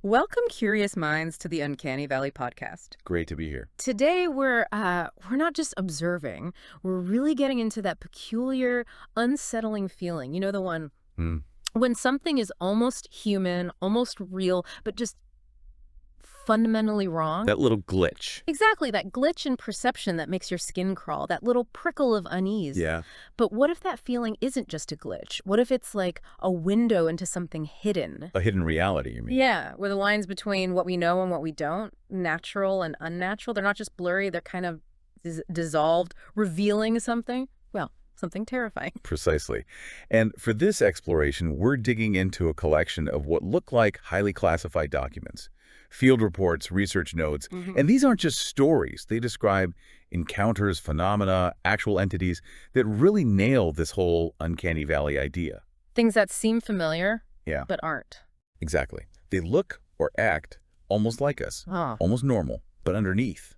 Welcome, curious minds, to the Uncanny Valley podcast. Great to be here. Today, we're not just observing; we're really getting into that peculiar, unsettling feeling. You know, the one Hmm. when something is almost human, almost real, but just fundamentally wrong. That little glitch. Exactly, that glitch in perception that makes your skin crawl, that little prickle of unease. Yeah. But what if that feeling isn't just a glitch? What if it's like a window into something hidden? A hidden reality, you mean? Yeah, where the lines between what we know and what we don't, natural and unnatural, they're not just blurry, they're kind of dissolved, revealing something, well, something terrifying. Precisely. And for this exploration, we're digging into a collection of what look like highly classified documents. Field reports, research notes, and these aren't just stories. They describe encounters, phenomena, actual entities that really nail this whole uncanny valley idea. Things that seem familiar, Yeah, but aren't. exactly. They look or act almost like us, Oh. almost normal, but underneath,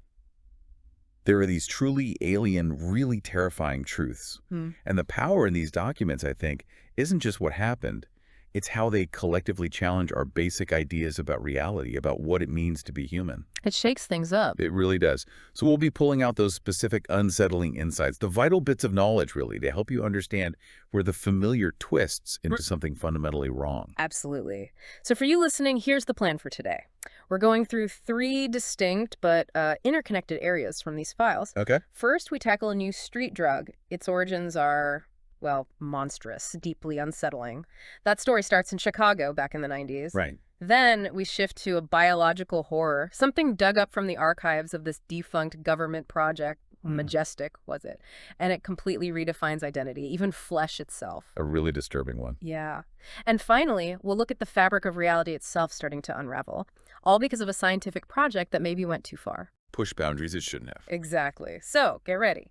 there are these truly alien, really terrifying truths. Hmm. And the power in these documents, I think, isn't just what happened. It's how they collectively challenge our basic ideas about reality, about what it means to be human. It shakes things up. It really does. So we'll be pulling out those specific unsettling insights, the vital bits of knowledge, really, to help you understand where the familiar twists into something fundamentally wrong. Absolutely. So for you listening, here's the plan for today. We're going through three distinct but interconnected areas from these files. Okay. First, we tackle a new street drug. Its origins are, well, monstrous, deeply unsettling. That story starts in Chicago back in the 90s. Right. Then we shift to a biological horror, something dug up from the archives of this defunct government project. Majestic, was it? And it completely redefines identity, even flesh itself. A really disturbing one. Yeah. And finally, we'll look at the fabric of reality itself starting to unravel, all because of a scientific project that maybe went too far. Push boundaries it shouldn't have. Exactly. So, get ready.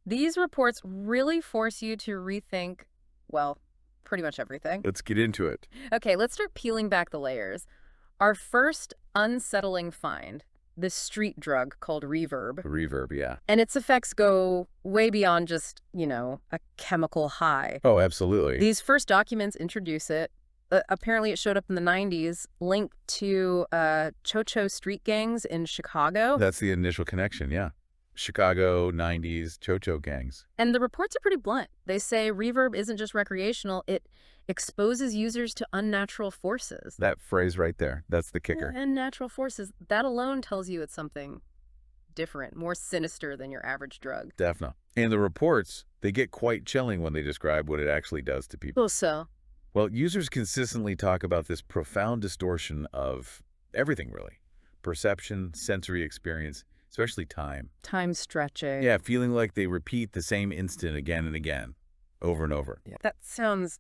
These reports really force you to rethink, well, pretty much everything. Let's get into it. Okay, let's start peeling back the layers. Our first unsettling find, this street drug called Reverb. Reverb, yeah. And its effects go way beyond just, a chemical high. Oh, absolutely. These first documents introduce it. Apparently, it showed up in the 90s, linked to Tcho-Tchos street gangs in Chicago. That's the initial connection, yeah. Chicago, 90s, Tcho-Tchos gangs. And the reports are pretty blunt. They say Reverb isn't just recreational, it exposes users to unnatural forces. That phrase right there, that's the kicker. Unnatural forces, that alone tells you it's something different, more sinister than your average drug. Definitely. And the reports, they get quite chilling when they describe what it actually does to people. So? Well, users consistently talk about this profound distortion of everything, really. Perception, sensory experience, especially time. Time stretching. Yeah, feeling like they repeat the same instant again and again, over and over. Yeah. That sounds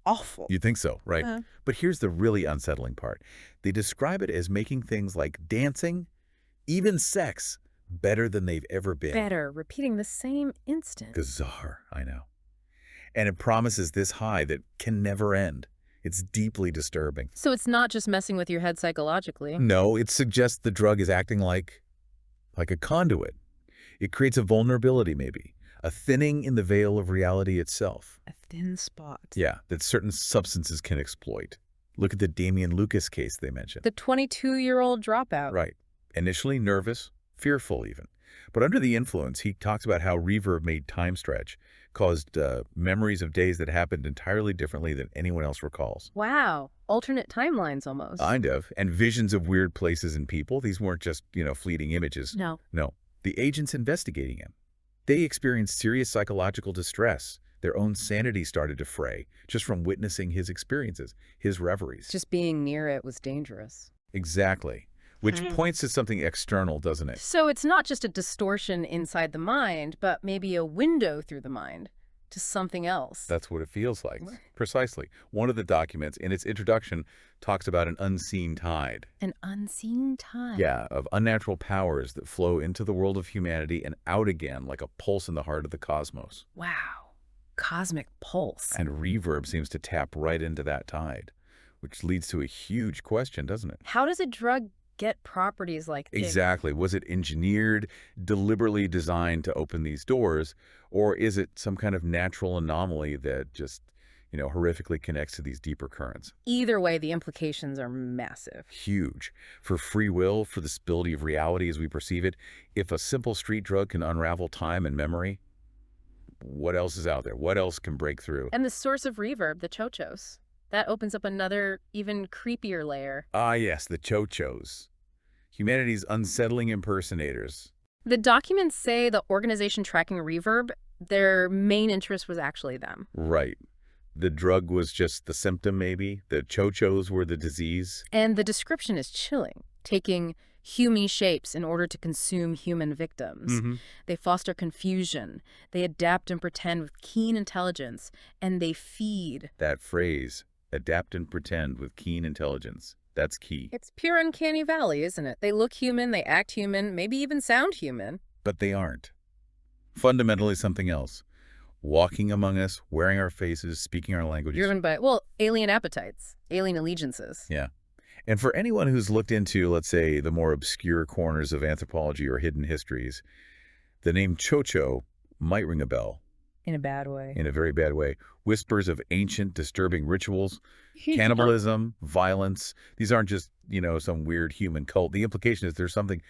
awful. You think so, right? But here's the really unsettling part. They describe it as making things like dancing, even sex, better than they've ever been. Better, repeating the same instant. Bizarre, I know. And it promises this high that can never end. It's deeply disturbing. So it's not just messing with your head psychologically. No, it suggests the drug is acting like a conduit. It creates a vulnerability, maybe, a thinning in the veil of reality itself. A thin spot. Yeah, that certain substances can exploit. Look at the Damian Lucas case they mentioned. The 22-year-old dropout. Right. Initially nervous, fearful even. But under the influence, he talks about how Reverb made time stretch, caused memories of days that happened entirely differently than anyone else recalls. Wow. Alternate timelines almost. Kind of. And visions of weird places and people. These weren't just, fleeting images. No. No. The agents investigating him, they experienced serious psychological distress. Their own sanity started to fray just from witnessing his experiences, his reveries. Just being near it was dangerous. Exactly. Which points to something external, doesn't it? So it's not just a distortion inside the mind, but maybe a window through the mind to something else. That's what it feels like. Precisely. One of the documents in its introduction talks about an unseen tide. An unseen tide. Yeah, of unnatural powers that flow into the world of humanity and out again like a pulse in the heart of the cosmos. Wow. Cosmic pulse. And Reverb seems to tap right into that tide, which leads to a huge question, doesn't it? How does a drug get properties like this? Exactly. Was it engineered, deliberately designed to open these doors, or is it some kind of natural anomaly that just horrifically connects to these deeper currents. Either way, the implications are massive. Huge. For free will, for the stability of reality as we perceive it, if a simple street drug can unravel time and memory, what else is out there? What else can break through? And the source of reverb, the Tcho-Tchos, that opens up another, even creepier layer. Ah, yes, the Tcho-Tchos. Humanity's unsettling impersonators. The documents say the organization tracking reverb, their main interest was actually them. Right. The drug was just the symptom, maybe. The Tcho-Tchos were the disease. And the description is chilling, taking human shapes in order to consume human victims. They foster confusion, they adapt and pretend with keen intelligence, and they feed. That phrase, adapt and pretend with keen intelligence, that's key. It's pure uncanny valley, isn't it? They look human, they act human, maybe even sound human. But they aren't. Fundamentally something else. Walking among us, wearing our faces, speaking our languages. Driven by, well, alien appetites, alien allegiances. Yeah. And for anyone who's looked into, let's say, the more obscure corners of anthropology or hidden histories, the name Tcho-Tcho might ring a bell. In a bad way. In a very bad way. Whispers of ancient, disturbing rituals, cannibalism, violence. These aren't just, some weird human cult. The implication is there's something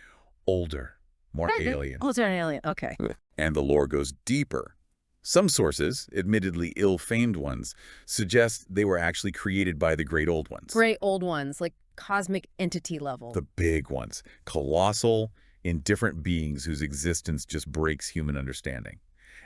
older, more alien. Oh, it's an alien. Okay. And the lore goes deeper. Some sources, admittedly ill-famed ones, suggest they were actually created by the Great Old Ones. Great old ones, like cosmic entity level. The big ones. Colossal, indifferent beings whose existence just breaks human understanding.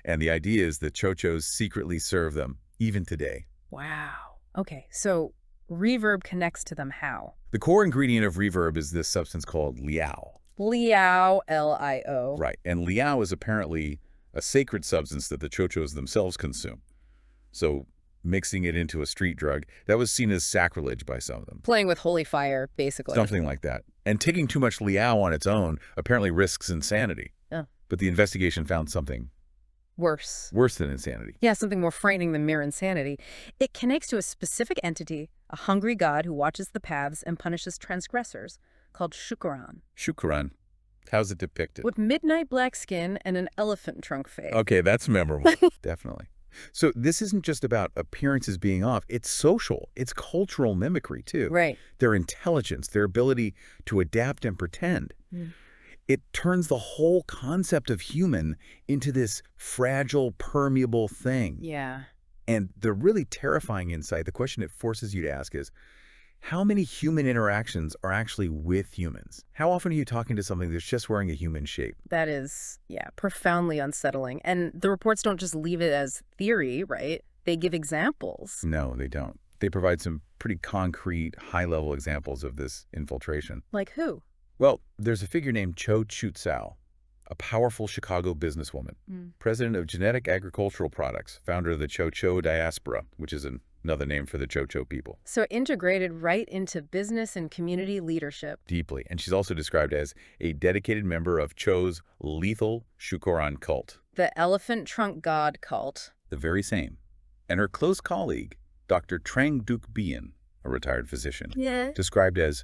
And the idea is that Tcho-Tchos secretly serve them, even today. Wow. Okay, so reverb connects to them how? The core ingredient of reverb is this substance called Liao. Liao, L-I-O. Right, and Liao is apparently a sacred substance that the Tcho-Tchos themselves consume. So mixing it into a street drug, that was seen as sacrilege by some of them. Playing with holy fire, basically. Something like that. And taking too much Liao on its own apparently risks insanity. Oh. But the investigation found something worse than insanity. Yeah, something more frightening than mere insanity. It connects to a specific entity, a hungry god who watches the paths and punishes transgressors, called Shukuran. Shukuran. How's it depicted? With midnight black skin and an elephant trunk face. Okay, that's memorable. Definitely. So this isn't just about appearances being off. It's social. It's cultural mimicry, too. Right. Their intelligence, their ability to adapt and pretend. It turns the whole concept of human into this fragile, permeable thing. Yeah. And the really terrifying insight, the question it forces you to ask is, how many human interactions are actually with humans? How often are you talking to something that's just wearing a human shape? That is, profoundly unsettling. And the reports don't just leave it as theory, right? They give examples. No, they don't. They provide some pretty concrete, high-level examples of this infiltration. Like who? Well, there's a figure named Tcho-Tchos, a powerful Chicago businesswoman, president of Genetic Agricultural Products, founder of the Tcho-Tcho diaspora, which is another name for the Tcho-Tcho people. So integrated right into business and community leadership. Deeply. And she's also described as a dedicated member of Cho's lethal Shukuran cult. The elephant trunk god cult. The very same. And her close colleague, Dr. Trang Duc Bien, a retired physician, described as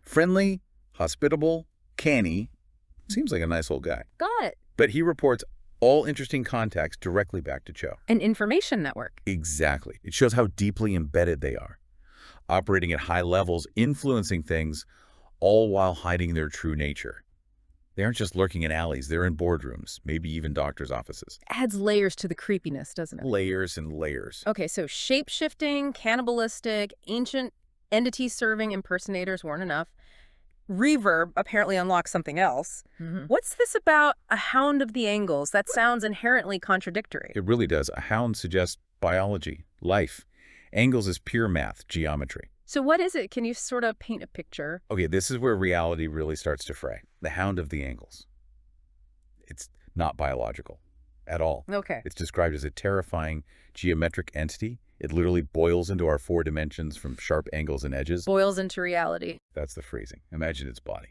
friendly, hospitable, canny. Seems like a nice old guy. Got it. But he reports all interesting contacts directly back to Tcho. An information network. Exactly. It shows how deeply embedded they are, operating at high levels, influencing things, all while hiding their true nature. They aren't just lurking in alleys. They're in boardrooms, maybe even doctors' offices. Adds layers to the creepiness, doesn't it? Layers and layers. Okay, so shape-shifting, cannibalistic, ancient entity-serving impersonators weren't enough. Reverb apparently unlocks something else. What's this about a hound of the angles? That sounds inherently contradictory. It really does. A hound suggests biology, life. Angles is pure math, geometry. So what is it? Can you sort of paint a picture? Okay, this is where reality really starts to fray. The hound of the angles. It's not biological at all. Okay. It's described as a terrifying geometric entity. It literally boils into our 4 dimensions from sharp angles and edges. Boils into reality. That's the phrasing. Imagine its body.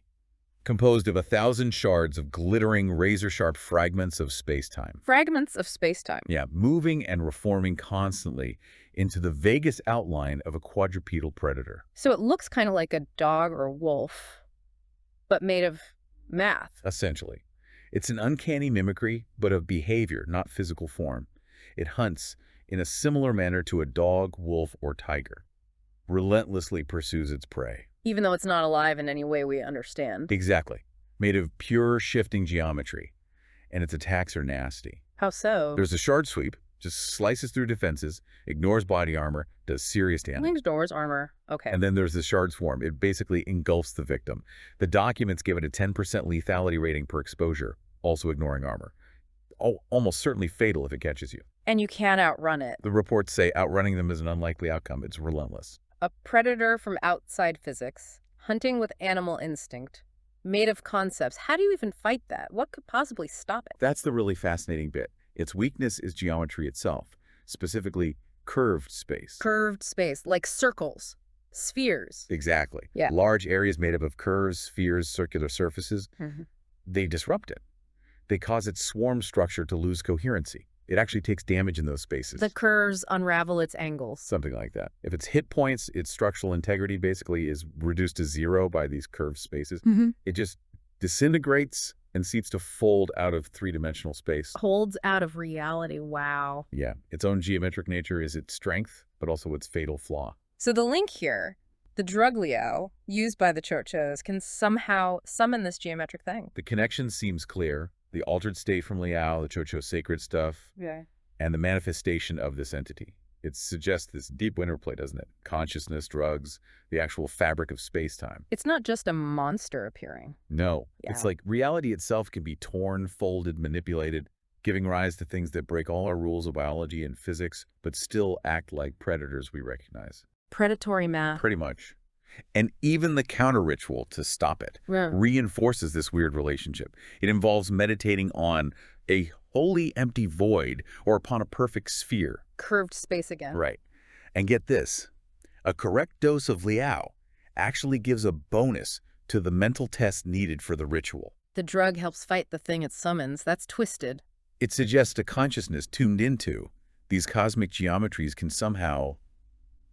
Composed of 1,000 shards of glittering, razor-sharp fragments of space-time. Fragments of space-time. Yeah, moving and reforming constantly into the vaguest outline of a quadrupedal predator. So it looks kind of like a dog or wolf, but made of math. Essentially. It's an uncanny mimicry, but of behavior, not physical form. It hunts in a similar manner to a dog, wolf, or tiger. Relentlessly pursues its prey. Even though it's not alive in any way we understand. Exactly. Made of pure shifting geometry. And its attacks are nasty. How so? There's a shard sweep, just slices through defenses, ignores body armor, does serious damage. Ignores armor. Okay. And then there's the shard swarm. It basically engulfs the victim. The documents give it a 10% lethality rating per exposure, also ignoring armor. Almost certainly fatal if it catches you. And you can't outrun it. The reports say outrunning them is an unlikely outcome. It's relentless. A predator from outside physics, hunting with animal instinct, made of concepts. How do you even fight that? What could possibly stop it? That's the really fascinating bit. Its weakness is geometry itself, specifically curved space. Curved space, like circles, spheres. Exactly. Yeah. Large areas made up of curves, spheres, circular surfaces. They disrupt it. They cause its swarm structure to lose coherency. It actually takes damage in those spaces. The curves unravel its angles. Something like that. If its hit points, its structural integrity basically is reduced to 0 by these curved spaces. It just disintegrates and seems to fold out of three-dimensional space. Holds out of reality. Wow. Yeah. Its own geometric nature is its strength, but also its fatal flaw. So the link here, the drug Liao, used by the Tcho-Tchos, can somehow summon this geometric thing. The connection seems clear. The altered state from Liao, the Tcho-Tchos sacred stuff, and the manifestation of this entity. It suggests this deep interplay, doesn't it? Consciousness, drugs, the actual fabric of space-time. It's not just a monster appearing. No. Yeah. It's like reality itself can be torn, folded, manipulated, giving rise to things that break all our rules of biology and physics, but still act like predators we recognize. Predatory math. Pretty much. And even the counter-ritual to stop it reinforces this weird relationship. It involves meditating on a wholly empty void or upon a perfect sphere. Curved space again. Right. And get this, a correct dose of Liao actually gives a bonus to the mental test needed for the ritual. The drug helps fight the thing it summons. That's twisted. It suggests a consciousness tuned into these cosmic geometries can somehow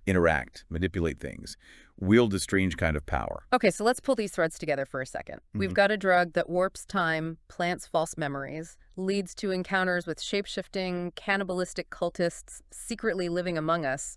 interact, manipulate things, wield a strange kind of power. Okay, so let's pull these threads together for a second. We've got a drug that warps time, plants false memories, leads to encounters with shape-shifting, cannibalistic cultists secretly living among us,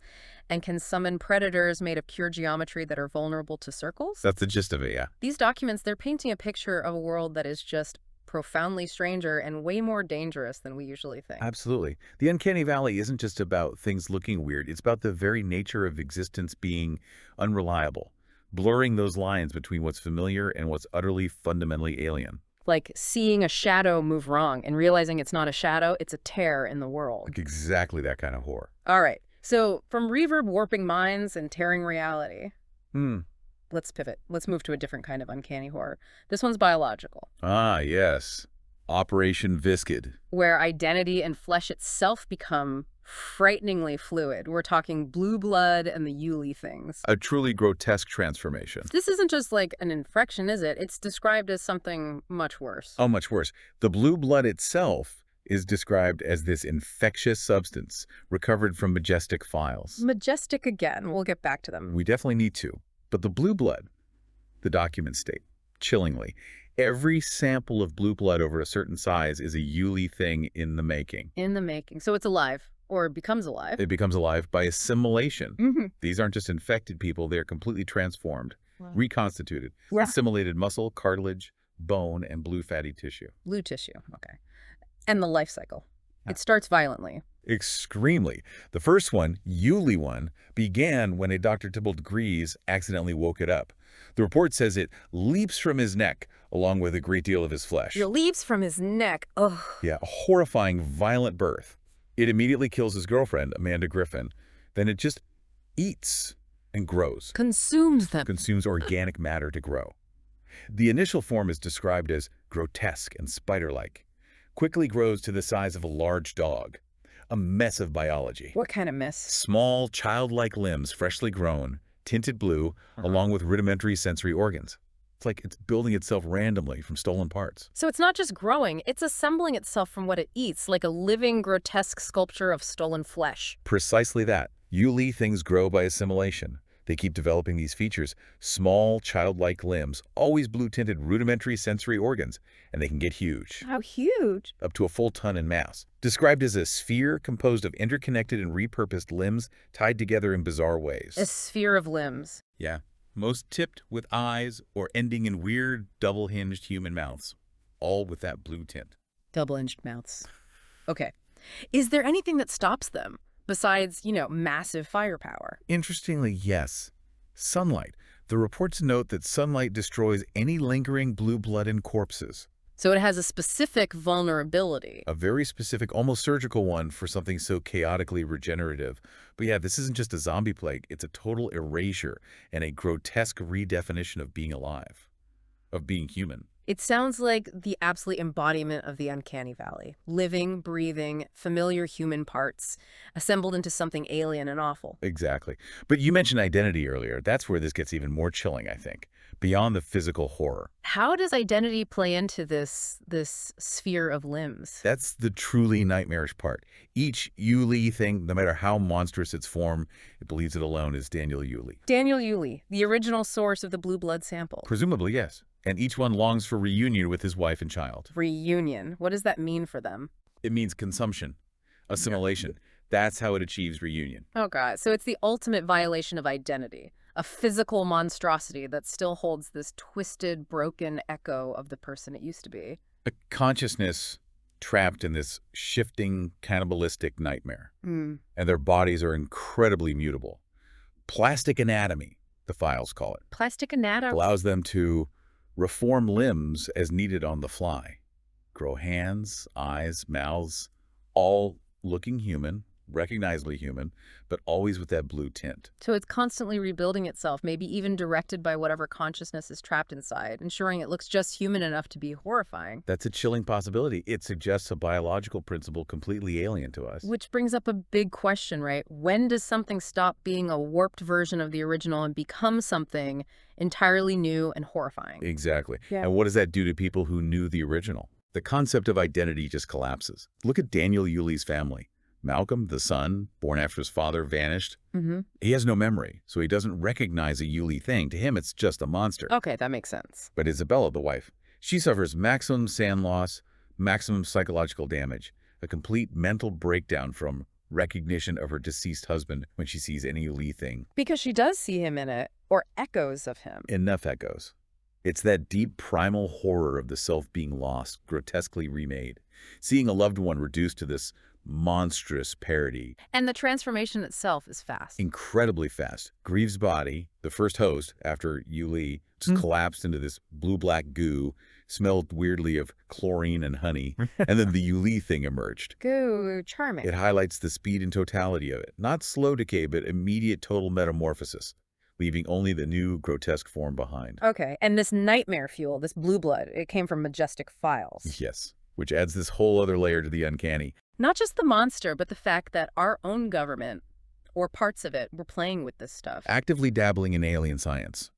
and can summon predators made of pure geometry that are vulnerable to circles? That's the gist of it, yeah. These documents, they're painting a picture of a world that is just profoundly stranger and way more dangerous than we usually think. Absolutely. The uncanny valley isn't just about things looking weird. It's about the very nature of existence being unreliable, blurring those lines between what's familiar and what's utterly, fundamentally alien. Like seeing a shadow move wrong and realizing it's not a shadow, it's a tear in the world. Like exactly that kind of horror. All right. So from Reverb warping minds and tearing reality, let's pivot. Let's move to a different kind of uncanny horror. This one's biological. Ah, yes. Operation Viscid. Where identity and flesh itself become frighteningly fluid. We're talking blue blood and the Yuli things. A truly grotesque transformation. This isn't just like an infection, is it? It's described as something much worse. Oh, much worse. The blue blood itself is described as this infectious substance recovered from majestic files. Majestic again. We'll get back to them. We definitely need to. But the blue blood, the documents state, chillingly, every sample of blue blood over a certain size is a Yuli thing in the making. In the making. So it's alive, or becomes alive. It becomes alive by assimilation. These aren't just infected people, they're completely transformed, reconstituted, assimilated muscle, cartilage, bone, and blue fatty tissue. Blue tissue, okay. And the life cycle. It starts violently. Extremely. The first one, Yuli one, began when a Dr. Tybalt Grease accidentally woke it up. The report says it leaps from his neck along with a great deal of his flesh. It leaps from his neck. Ugh. Yeah, a horrifying, violent birth. It immediately kills his girlfriend, Amanda Griffin. Then it just eats and grows. Consumes them. Consumes organic matter to grow. The initial form is described as grotesque and spider-like. Quickly grows to the size of a large dog. A mess of biology. What kind of mess? Small, childlike limbs, freshly grown, tinted blue, along with rudimentary sensory organs. It's like it's building itself randomly from stolen parts. So it's not just growing, it's assembling itself from what it eats, like a living, grotesque sculpture of stolen flesh. Precisely that. Yuli things grow by assimilation. They keep developing these features, small, childlike limbs, always blue-tinted rudimentary sensory organs, and they can get huge, How huge? up to a full ton in mass. Described as a sphere composed of interconnected and repurposed limbs tied together in bizarre ways. A sphere of limbs. Yeah, most tipped with eyes or ending in weird, double-hinged human mouths, all with that blue tint. Double-hinged mouths. Okay. Is there anything that stops them besides, massive firepower? Interestingly, yes. Sunlight. The reports note that sunlight destroys any lingering blue blood in corpses. So it has a specific vulnerability. A very specific, almost surgical one for something so chaotically regenerative. But yeah, this isn't just a zombie plague. It's a total erasure and a grotesque redefinition of being alive, of being human. It sounds like the absolute embodiment of the uncanny valley. Living, breathing, familiar human parts, assembled into something alien and awful. Exactly. But you mentioned identity earlier. That's where this gets even more chilling, I think, beyond the physical horror. How does identity play into this sphere of limbs? That's the truly nightmarish part. Each Yuli thing, no matter how monstrous its form, it believes it alone is Daniel Yuli. Daniel Yuli, the original source of the blue blood sample. Presumably, yes. And each one longs for reunion with his wife and child. Reunion. What does that mean for them? It means consumption, assimilation. That's how it achieves reunion. Oh, God. So it's the ultimate violation of identity. A physical monstrosity that still holds this twisted, broken echo of the person it used to be. A consciousness trapped in this shifting, cannibalistic nightmare. And their bodies are incredibly mutable. Plastic anatomy, the files call it. Plastic anatomy? Allows them to reform limbs as needed on the fly. Grow hands, eyes, mouths, all looking human, recognizably human, but always with that blue tint. So it's constantly rebuilding itself, maybe even directed by whatever consciousness is trapped inside, ensuring it looks just human enough to be horrifying. That's a chilling possibility. It suggests a biological principle completely alien to us. Which brings up a big question, right? When does something stop being a warped version of the original and become something entirely new and horrifying? Exactly. Yeah. And what does that do to people who knew the original? The concept of identity just collapses. Look at Daniel Yuli's family. Malcolm, the son, born after his father, vanished. He has no memory, so he doesn't recognize a Yuli thing. To him, it's just a monster. Okay, that makes sense. But Isabella, the wife, she suffers maximum sand loss, maximum psychological damage, a complete mental breakdown from recognition of her deceased husband when she sees any Yuli thing. Because she does see him in it, or echoes of him. Enough echoes. It's that deep primal horror of the self being lost, grotesquely remade. Seeing a loved one reduced to this monstrous parody. And the transformation itself is fast. Incredibly fast. Greaves' body, the first host after Yuli, just collapsed into this blue-black goo, smelled weirdly of chlorine and honey, and then the Yuli thing emerged. Goo, charming. It highlights the speed and totality of it. Not slow decay, but immediate total metamorphosis, leaving only the new grotesque form behind. Okay, and this nightmare fuel, this blue blood, it came from majestic files. Yes, which adds this whole other layer to the uncanny. Not just the monster, but the fact that our own government, or parts of it, were playing with this stuff. Actively dabbling in alien science.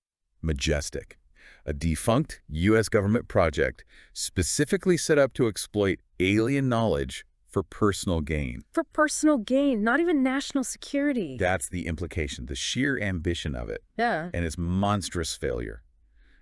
Majestic. A defunct U.S. government project specifically set up to exploit alien knowledge for personal gain. For personal gain, not even national security. That's the implication, the sheer ambition of it. Yeah. And its monstrous failure.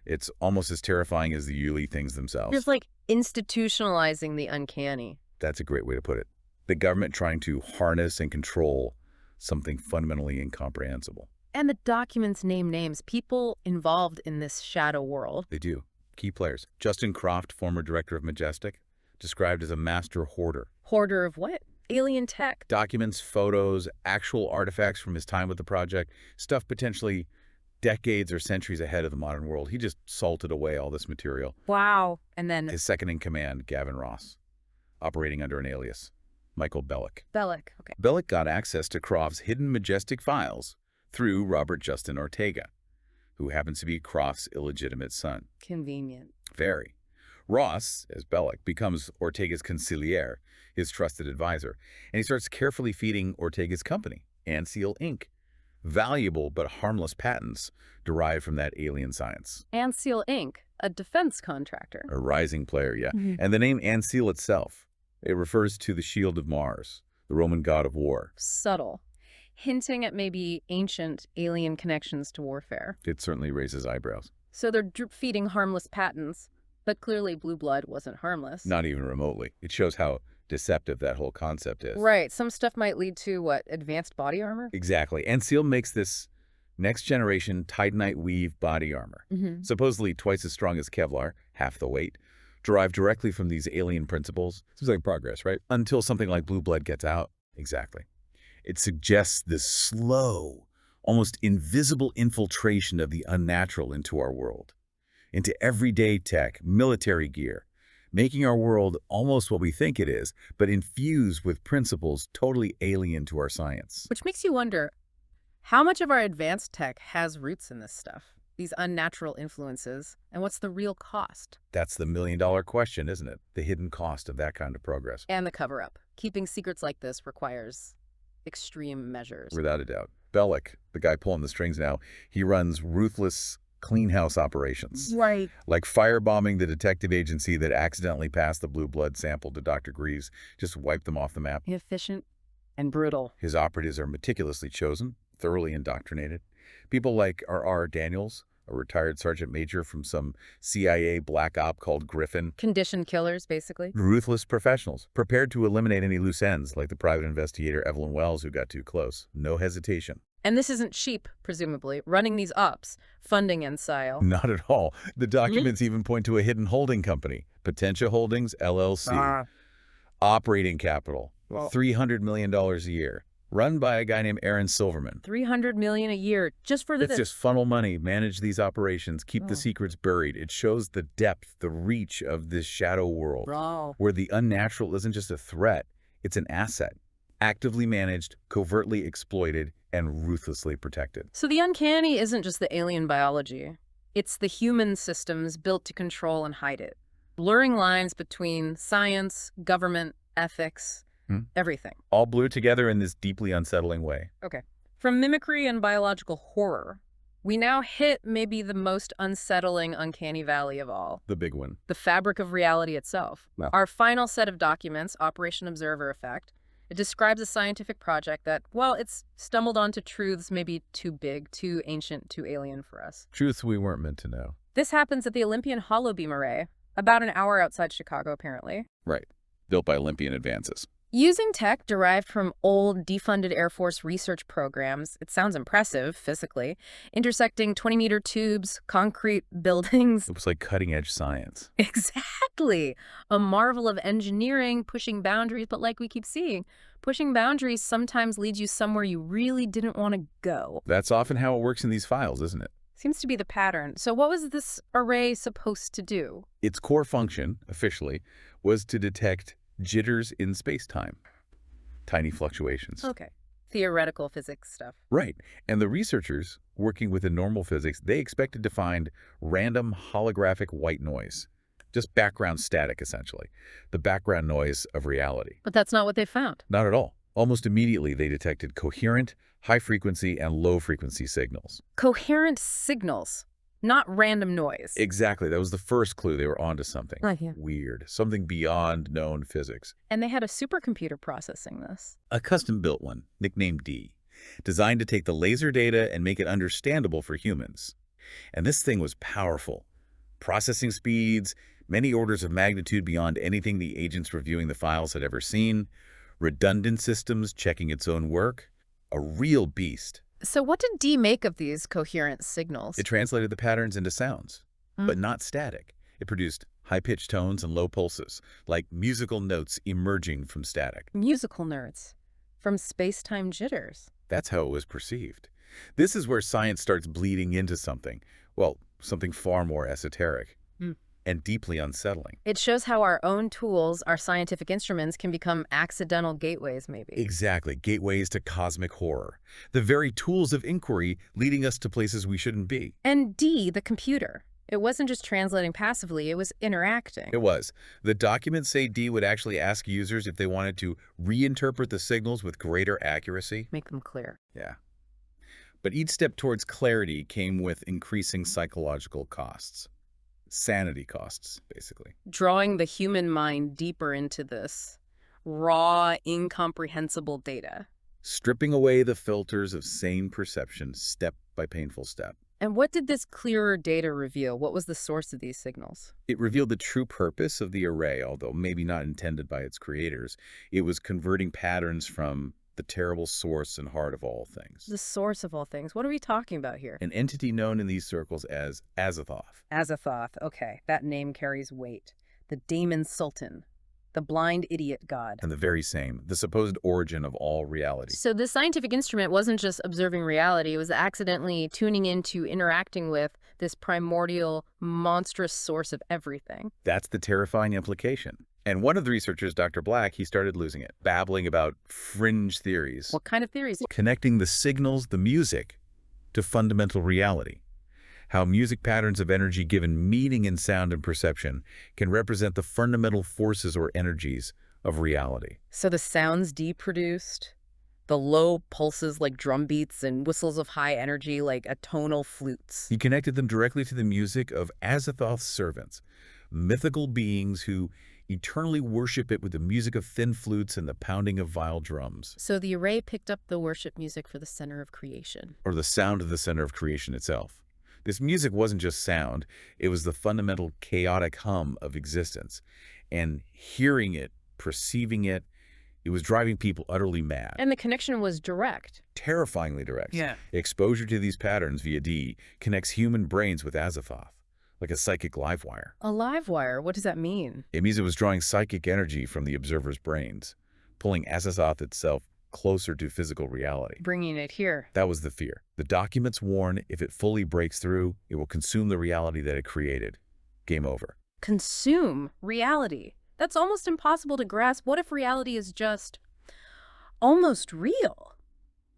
It's almost as terrifying as the Yuli things themselves. Just like institutionalizing the uncanny. That's a great way to put it. The government trying to harness and control something fundamentally incomprehensible. And the documents name names, people involved in this shadow world. They do. Key players. Justin Croft, former director of Majestic, described as a master hoarder. Hoarder of what? Alien tech. Documents, photos, actual artifacts from his time with the project, stuff potentially decades or centuries ahead of the modern world. He just salted away all this material. Wow. And then His second in command, Gavin Ross, operating under an alias, Michael Bellick. Bellick. Okay. Bellick got access to Croft's hidden Majestic files through Robert Justin Ortega, who happens to be Croft's illegitimate son. Convenient. Very. Ross, as Bellick, becomes Ortega's consigliere, his trusted advisor, and he starts carefully feeding Ortega's company, Anseal Inc., valuable but harmless patents derived from that alien science. Anseal Inc., a defense contractor. A rising player, yeah. And the name Anseal itself, it refers to the shield of Mars, the Roman god of war. Subtle. hinting at maybe ancient alien connections to warfare. It certainly raises eyebrows. So they're drip-feeding harmless patents, but clearly blue blood wasn't harmless. Not even remotely. It shows how deceptive that whole concept is. Right. Some stuff might lead to, what, advanced body armor? Exactly. And Seal makes this next-generation Titanite weave body armor, supposedly twice as strong as Kevlar, half the weight, derived directly from these alien principles. Seems like progress, right? Until something like blue blood gets out. Exactly. It suggests this slow, almost invisible infiltration of the unnatural into our world, into everyday tech, military gear, making our world almost what we think it is, but infused with principles totally alien to our science. Which makes you wonder, how much of our advanced tech has roots in this stuff, these unnatural influences, and what's the real cost? That's the million-dollar question, isn't it? The hidden cost of that kind of progress. And the cover-up. Keeping secrets like this requires extreme measures. Without a doubt. Bellick, the guy pulling the strings now, he runs ruthless clean house operations. Right. Like firebombing the detective agency that accidentally passed the blue blood sample to Dr. Greaves, just wipe them off the map. Efficient and brutal. His operatives are meticulously chosen, thoroughly indoctrinated. People like R.R. Daniels, a retired sergeant major from some CIA black op called Griffin. Conditioned killers, basically. Ruthless professionals, prepared to eliminate any loose ends, like the private investigator Evelyn Wells who got too close. No hesitation. And this isn't cheap, presumably, running these ops, funding Ensile. Not at all. The documents even point to a hidden holding company, Potentia Holdings, LLC. Operating capital, $300 million a year. Run by a guy named Aaron Silverman. $300 million a year just for this. It's just funnel money, manage these operations, keep the secrets buried. It shows the depth, the reach of this shadow world, where the unnatural isn't just a threat, it's an asset, actively managed, covertly exploited, and ruthlessly protected. So the uncanny isn't just the alien biology. It's the human systems built to control and hide it. Blurring lines between science, government, ethics, everything. All blurred together in this deeply unsettling way. Okay. From mimicry and biological horror, we now hit maybe the most unsettling uncanny valley of all. The big one. The fabric of reality itself. Wow. Our final set of documents, Operation Observer Effect, it describes a scientific project that, well, it's stumbled onto truths maybe too big, too ancient, too alien for us. Truths we weren't meant to know. This happens at the Olympian Hollow Beam Array, about an hour outside Chicago, apparently. Right. Built by Olympian Advances. Using tech derived from old, defunded Air Force research programs, it sounds impressive, physically, intersecting 20-meter tubes, concrete buildings. It was like cutting-edge science. Exactly. A marvel of engineering, pushing boundaries, but like we keep seeing, pushing boundaries sometimes leads you somewhere you really didn't want to go. That's often how it works in these files, isn't it? Seems to be the pattern. So what was this array supposed to do? Its core function, officially, was to detect jitters in space-time. Tiny fluctuations. Okay. Theoretical physics stuff. Right. And the researchers, working within normal physics, they expected to find random holographic white noise. Just background static, essentially. The background noise of reality. But that's not what they found. Not at all. Almost immediately, they detected coherent, high-frequency, and low-frequency signals. Coherent signals. Not random noise. Exactly. That was the first clue. They were onto something. Yeah. Weird. Something beyond known physics. And they had a supercomputer processing this. A custom-built one, nicknamed D, designed to take the laser data and make it understandable for humans. And this thing was powerful. Processing speeds, many orders of magnitude beyond anything the agents reviewing the files had ever seen. Redundant systems checking its own work. A real beast. So what did D make of these coherent signals? It translated the patterns into sounds, but not static. It produced high-pitched tones and low pulses, like musical notes emerging from static. Musical nerds. From space-time jitters. That's how it was perceived. This is where science starts bleeding into something, well, something far more esoteric and deeply unsettling. It shows how our own tools, our scientific instruments, can become accidental gateways, maybe. Exactly. Gateways to cosmic horror. The very tools of inquiry leading us to places we shouldn't be. And D, the computer. It wasn't just translating passively, it was interacting. It was. The documents say D would actually ask users if they wanted to reinterpret the signals with greater accuracy. Make them clear. Yeah. But each step towards clarity came with increasing psychological costs. Sanity costs, basically. Drawing the human mind deeper into this raw, incomprehensible data. stripping away the filters of sane perception step by painful step. And what did this clearer data reveal? What was the source of these signals? It revealed the true purpose of the array, although maybe not intended by its creators. It was converting patterns from the terrible source and heart of all things. The source of all things. What are we talking about here? An entity known in these circles as Azathoth. Azathoth. Okay, that name carries weight. The Daemon Sultan. The blind idiot god. And the very same, the supposed origin of all reality. So this scientific instrument wasn't just observing reality, it was accidentally tuning into, interacting with this primordial, monstrous source of everything. That's the terrifying implication. And one of the researchers, Dr. Black, he started losing it, babbling about fringe theories. What kind of theories? Connecting the signals, the music, to fundamental reality. How music patterns of energy given meaning in sound and perception can represent the fundamental forces or energies of reality. So the sounds deproduced, the low pulses like drum beats and whistles of high energy like atonal flutes. He connected them directly to the music of Azathoth's servants, mythical beings who eternally worship it with the music of thin flutes and the pounding of vile drums. So the array picked up the worship music for the center of creation. Or the sound of the center of creation itself. This music wasn't just sound, it was the fundamental chaotic hum of existence. And hearing it, perceiving it, it was driving people utterly mad. And the connection was direct. Terrifyingly direct. Yeah. Exposure to these patterns via D connects human brains with Azathoth, like a psychic live wire. A live wire? What does that mean? It means it was drawing psychic energy from the observer's brains, pulling Azathoth itself closer to physical reality. Bringing it here. That was the fear. The documents warn if it fully breaks through, it will consume the reality that it created. Game over. Consume reality. That's almost impossible to grasp. What if reality is just almost real?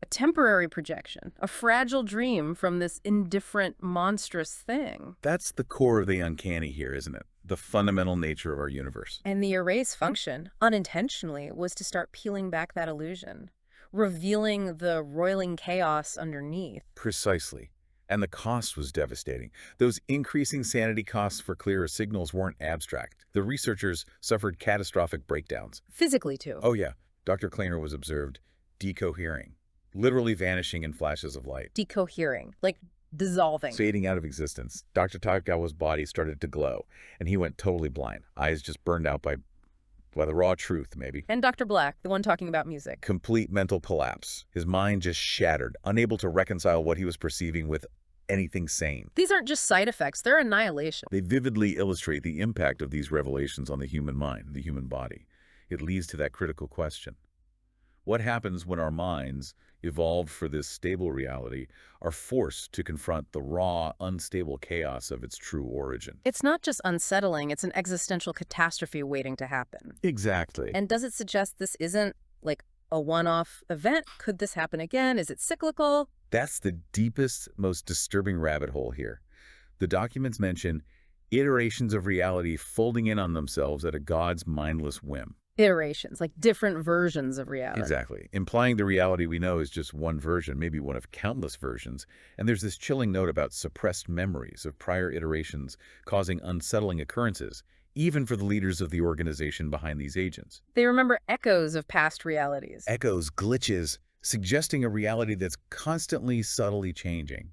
A temporary projection, a fragile dream from this indifferent, monstrous thing. That's the core of the uncanny here, isn't it? The fundamental nature of our universe. And the array's function, unintentionally, was to start peeling back that illusion, revealing the roiling chaos underneath. Precisely. And the cost was devastating. Those increasing sanity costs for clearer signals weren't abstract. The researchers suffered catastrophic breakdowns. Physically, too. Oh yeah, Dr. Kleiner was observed decohering, literally vanishing in flashes of light. Decohering, like dissolving. Fading out of existence. Dr. Takagawa's body started to glow, and he went totally blind. Eyes just burned out by the raw truth, maybe. And Dr. Black, the one talking about music. Complete mental collapse. His mind just shattered, unable to reconcile what he was perceiving with anything sane. These aren't just side effects, they're annihilation. They vividly illustrate the impact of these revelations on the human mind, the human body. It leads to that critical question. What happens when our minds, evolved for this stable reality, are forced to confront the raw, unstable chaos of its true origin? It's not just unsettling, it's an existential catastrophe waiting to happen. Exactly. And does it suggest this isn't like a one-off event? Could this happen again? Is it cyclical? That's the deepest, most disturbing rabbit hole here. The documents mention iterations of reality folding in on themselves at a god's mindless whim. Iterations, like different versions of reality. Exactly, implying the reality we know is just one version, maybe one of countless versions. And there's this chilling note about suppressed memories of prior iterations causing unsettling occurrences, even for the leaders of the organization behind these agents. They remember echoes of past realities. Echoes, glitches, suggesting a reality that's constantly, subtly changing.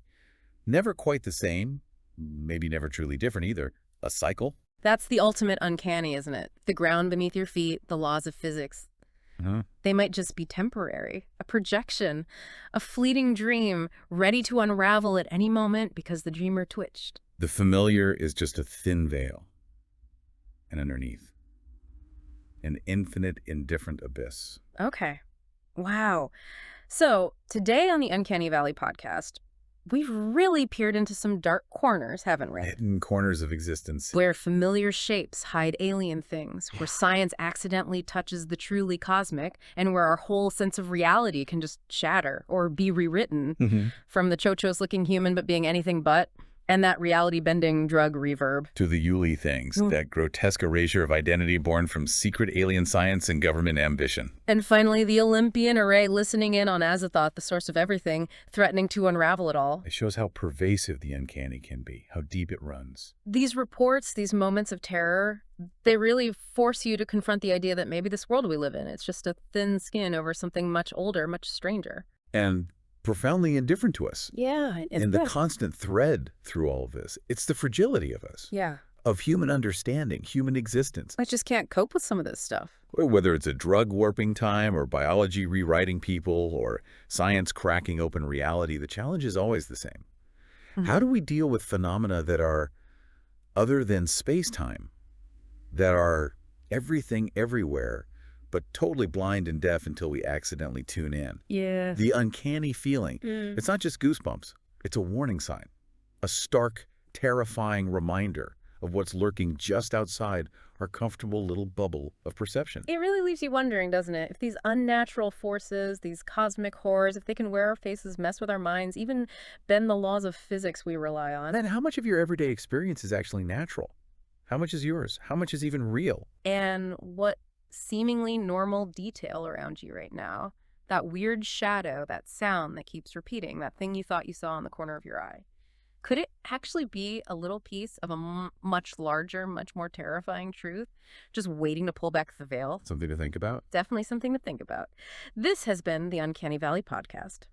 Never quite the same, maybe never truly different either. A cycle. That's the ultimate uncanny, isn't it? The ground beneath your feet, the laws of physics. They might just be temporary, a projection, a fleeting dream, ready to unravel at any moment because the dreamer twitched. The familiar is just a thin veil. And underneath, an infinite, indifferent abyss. Okay. Wow. So today on the Uncanny Valley podcast, we've really peered into some dark corners, haven't we? Hidden corners of existence. Where familiar shapes hide alien things, where science accidentally touches the truly cosmic, and where our whole sense of reality can just shatter or be rewritten from the Tcho-Tchos looking human but being anything but And that reality-bending drug Reverb. To the Yuli things, that grotesque erasure of identity born from secret alien science and government ambition. And finally, the Olympian array listening in on Azathoth, the source of everything, threatening to unravel it all. It shows how pervasive the uncanny can be, how deep it runs. These reports, these moments of terror, they really force you to confront the idea that maybe this world we live in, it's just a thin skin over something much older, much stranger. And profoundly indifferent to us. Yeah. And the constant thread through all of this, it's the fragility of us. Yeah. Of human understanding, human existence. I just can't cope with some of this stuff. Whether it's a drug warping time or biology rewriting people or science cracking open reality, the challenge is always the same. How do we deal with phenomena that are other than space-time, that are everything everywhere, but totally blind and deaf until we accidentally tune in? Yeah. The uncanny feeling. It's not just goosebumps. It's a warning sign, a stark, terrifying reminder of what's lurking just outside our comfortable little bubble of perception. It really leaves you wondering, doesn't it? If these unnatural forces, these cosmic horrors, if they can wear our faces, mess with our minds, even bend the laws of physics we rely on. Then how much of your everyday experience is actually natural? How much is yours? How much is even real? And what seemingly normal detail around you right now, that weird shadow, that sound that keeps repeating, that thing you thought you saw in the corner of your eye, could it actually be a little piece of a much larger, much more terrifying truth, just waiting to pull back the veil? Something to think about? Definitely something to think about. This has been the Uncanny Valley podcast.